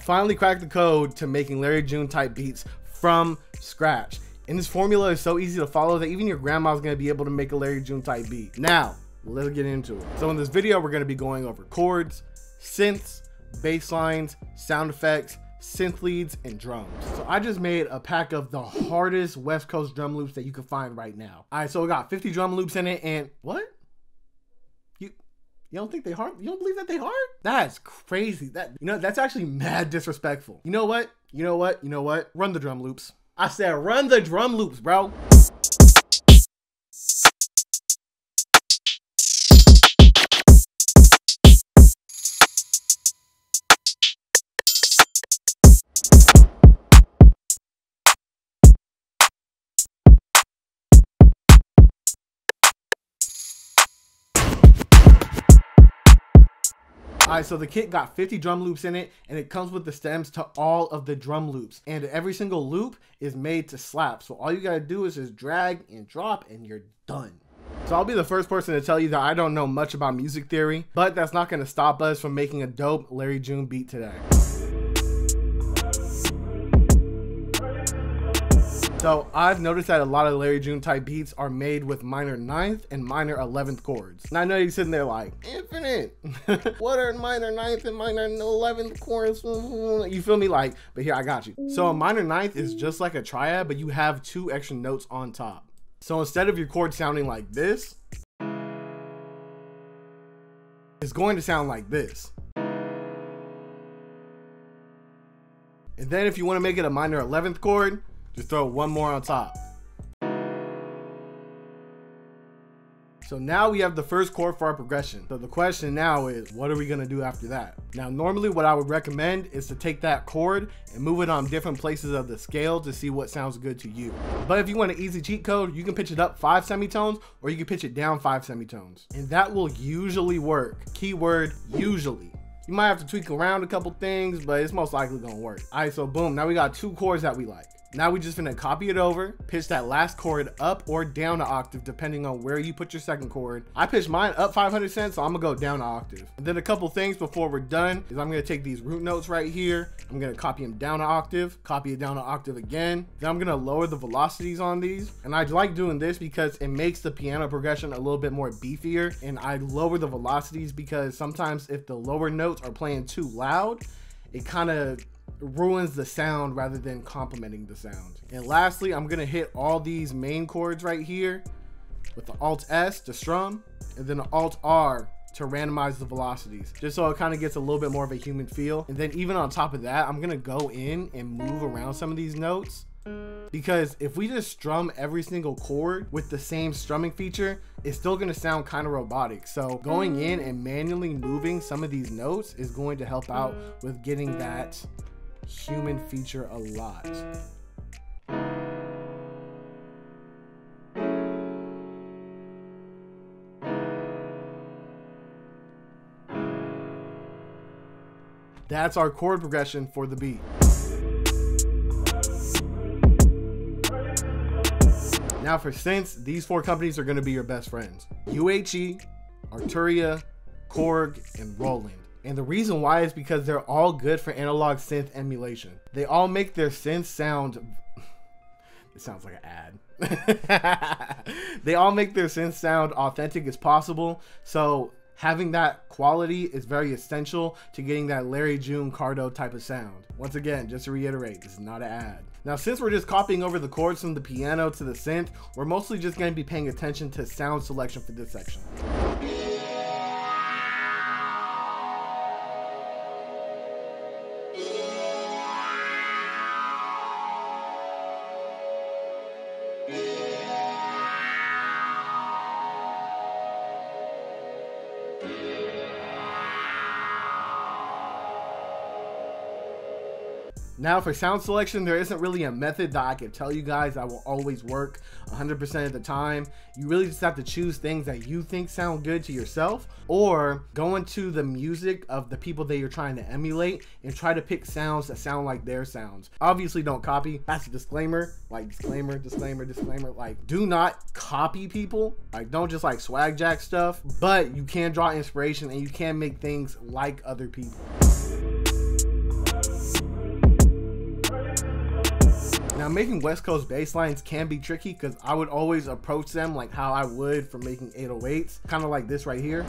finally cracked the code to making Larry June type beats from scratch. And this formula is so easy to follow that even your grandma's gonna be able to make a Larry June type beat. Now, let's get into it. So in this video, we're gonna be going over chords, synths, bass lines, sound effects, synth leads, and drums. So I just made a pack of the hardest West Coast drum loops that you can find right now. All right, so we got 50 drum loops in it, and what? You don't think they hard? You don't believe that they hard? That's crazy. That's actually mad disrespectful. You know what? Run the drum loops. I said run the drum loops, bro. Alright, so the kit got 50 drum loops in it, and it comes with the stems to all of the drum loops, and every single loop is made to slap. So all you gotta do is just drag and drop and you're done. So I'll be the first person to tell you that I don't know much about music theory, but that's not gonna stop us from making a dope Larry June beat today. So I've noticed that a lot of Larry June type beats are made with minor 9th and minor 11th chords. And I know you're sitting there like, Infinite, what are minor 9th and minor 11th chords? You feel me? Like, but here, I got you. So a minor 9th is just like a triad, but you have 2 extra notes on top. So instead of your chord sounding like this, it's going to sound like this. And then if you want to make it a minor 11th chord, just throw one more on top. So now we have the first chord for our progression. So the question now is, what are we gonna do after that? Now, normally what I would recommend is to take that chord and move it on different places of the scale to see what sounds good to you. But if you want an easy cheat code, you can pitch it up 5 semitones or you can pitch it down 5 semitones. And that will usually work. Keyword, usually. You might have to tweak around a couple things, but it's most likely gonna work. All right, so boom, now we got 2 chords that we like. Now we just gonna copy it over, pitch that last chord up or down an octave depending on where you put your second chord. I pitched mine up 500 cents, so I'm gonna go down an octave. And then a couple things before we're done is I'm gonna take these root notes right here, I'm gonna copy them down an octave, copy it down an octave again. Then I'm gonna lower the velocities on these. And I like doing this because it makes the piano progression a little bit more beefier. And I lower the velocities because sometimes if the lower notes are playing too loud, it kind of ruins the sound rather than complementing the sound. And lastly, I'm gonna hit all these main chords right here with the Alt S to strum and then the Alt R to randomize the velocities, just so it kind of gets a little bit more of a human feel. And then even on top of that, I'm gonna go in and move around some of these notes, because if we just strum every single chord with the same strumming feature, it's still gonna sound kind of robotic. So going in and manually moving some of these notes is going to help out with getting that human feature a lot. That's our chord progression for the beat. Now for synths, these 4 companies are going to be your best friends: UHE, Arturia, Korg, and Roland. And the reason why is because they're all good for analog synth emulation. They all make their synths sound, it sounds like an ad. They all make their synths sound authentic as possible. So having that quality is very essential to getting that Larry June Cardo type of sound. Once again, just to reiterate, this is not an ad. Now, since we're just copying over the chords from the piano to the synth, we're mostly just going to be paying attention to sound selection for this section. Now for sound selection, there isn't really a method that I can tell you guys that will always work 100% of the time. You really just have to choose things that you think sound good to yourself, or go into the music of the people that you're trying to emulate and try to pick sounds that sound like their sounds. Obviously don't copy. That's a disclaimer, like disclaimer, like do not copy people. Like don't just like swag jack stuff, but you can draw inspiration and you can make things like other people. Now making West Coast bass lines can be tricky because I would always approach them like how I would for making 808s, kind of like this right here.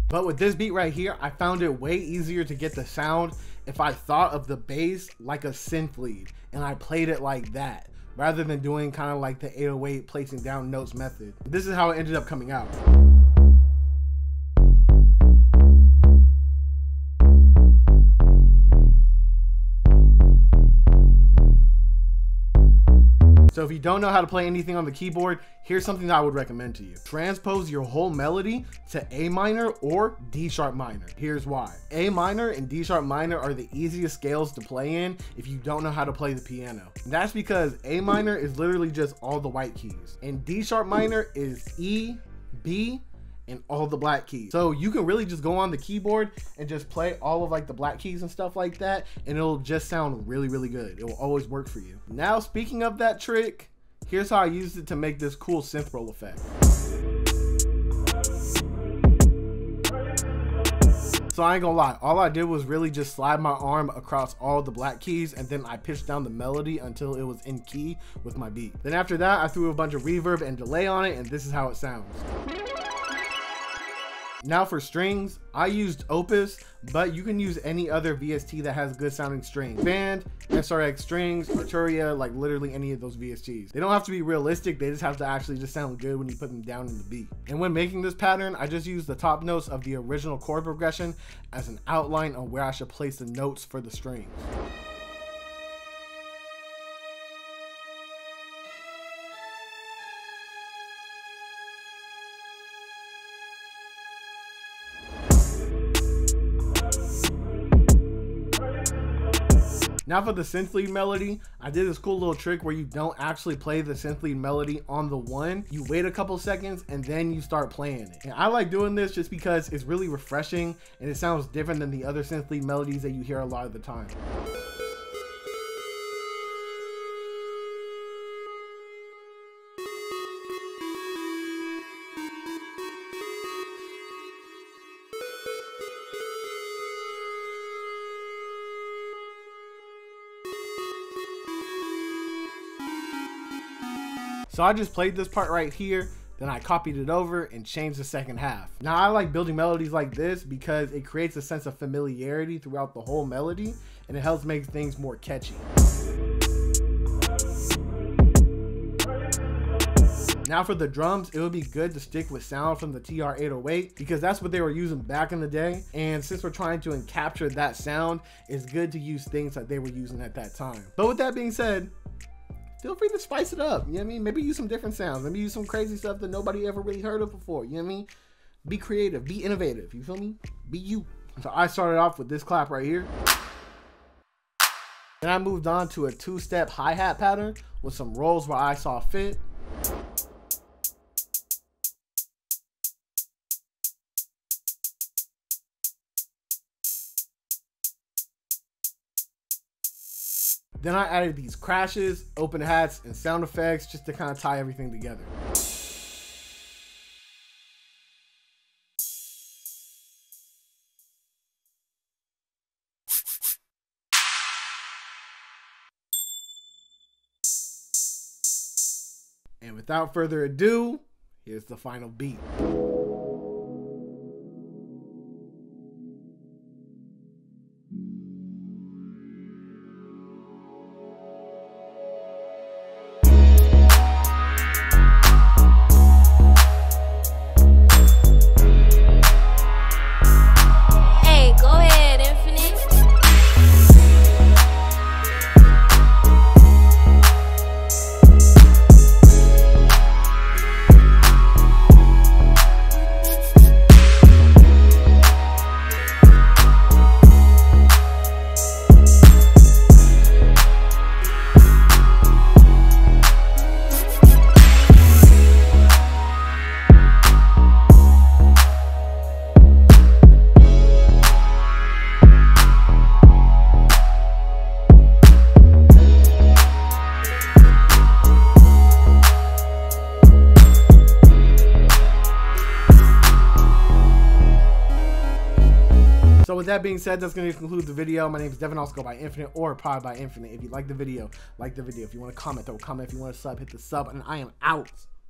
But with this beat right here, I found it way easier to get the sound if I thought of the bass like a synth lead and I played it like that, rather than doing kind of like the 808 placing down notes method. This is how it ended up coming out. So if you don't know how to play anything on the keyboard, here's something that I would recommend to you. Transpose your whole melody to A minor or D sharp minor. Here's why. A minor and D sharp minor are the easiest scales to play in if you don't know how to play the piano. And that's because A minor is literally just all the white keys, and D sharp minor is E, B, and all the black keys. So you can really just go on the keyboard and just play all of like the black keys and stuff like that, and it'll just sound really, really good. It will always work for you. Now, speaking of that trick, here's how I used it to make this cool synth roll effect. So I ain't gonna lie, all I did was really just slide my arm across all the black keys, and then I pitched down the melody until it was in key with my beat. Then after that, I threw a bunch of reverb and delay on it, and this is how it sounds. Now for strings, I used Opus, but you can use any other VST that has good sounding strings. Band, SRX strings, Arturia, like literally any of those VSTs. They don't have to be realistic, they just have to actually just sound good when you put them down in the beat. And when making this pattern, I just used the top notes of the original chord progression as an outline on where I should place the notes for the strings. Now for the synth lead melody, I did this cool little trick where you don't actually play the synth lead melody on the one. You wait a couple seconds and then you start playing it. And I like doing this just because it's really refreshing and it sounds different than the other synth lead melodies that you hear a lot of the time. So I just played this part right here, then I copied it over and changed the second half. Now I like building melodies like this because it creates a sense of familiarity throughout the whole melody, and it helps make things more catchy. Now for the drums, it would be good to stick with sound from the TR-808 because that's what they were using back in the day. And since we're trying to capture that sound, it's good to use things that they were using at that time. But with that being said, feel free to spice it up, you know what I mean? Maybe use some different sounds, maybe use some crazy stuff that nobody ever really heard of before, you know what I mean? Be creative, be innovative, you feel me? Be you. So I started off with this clap right here. Then I moved on to a two-step hi-hat pattern with some rolls where I saw fit. Then I added these crashes, open hats, and sound effects just to kind of tie everything together. And without further ado, here's the final beat. So with that being said, that's going to conclude the video. My name is Devin, also go by Infinite or Powered by Infinite. If you like the video, like the video. If you want to comment, throw a comment. If you want to sub, hit the sub, and I am out.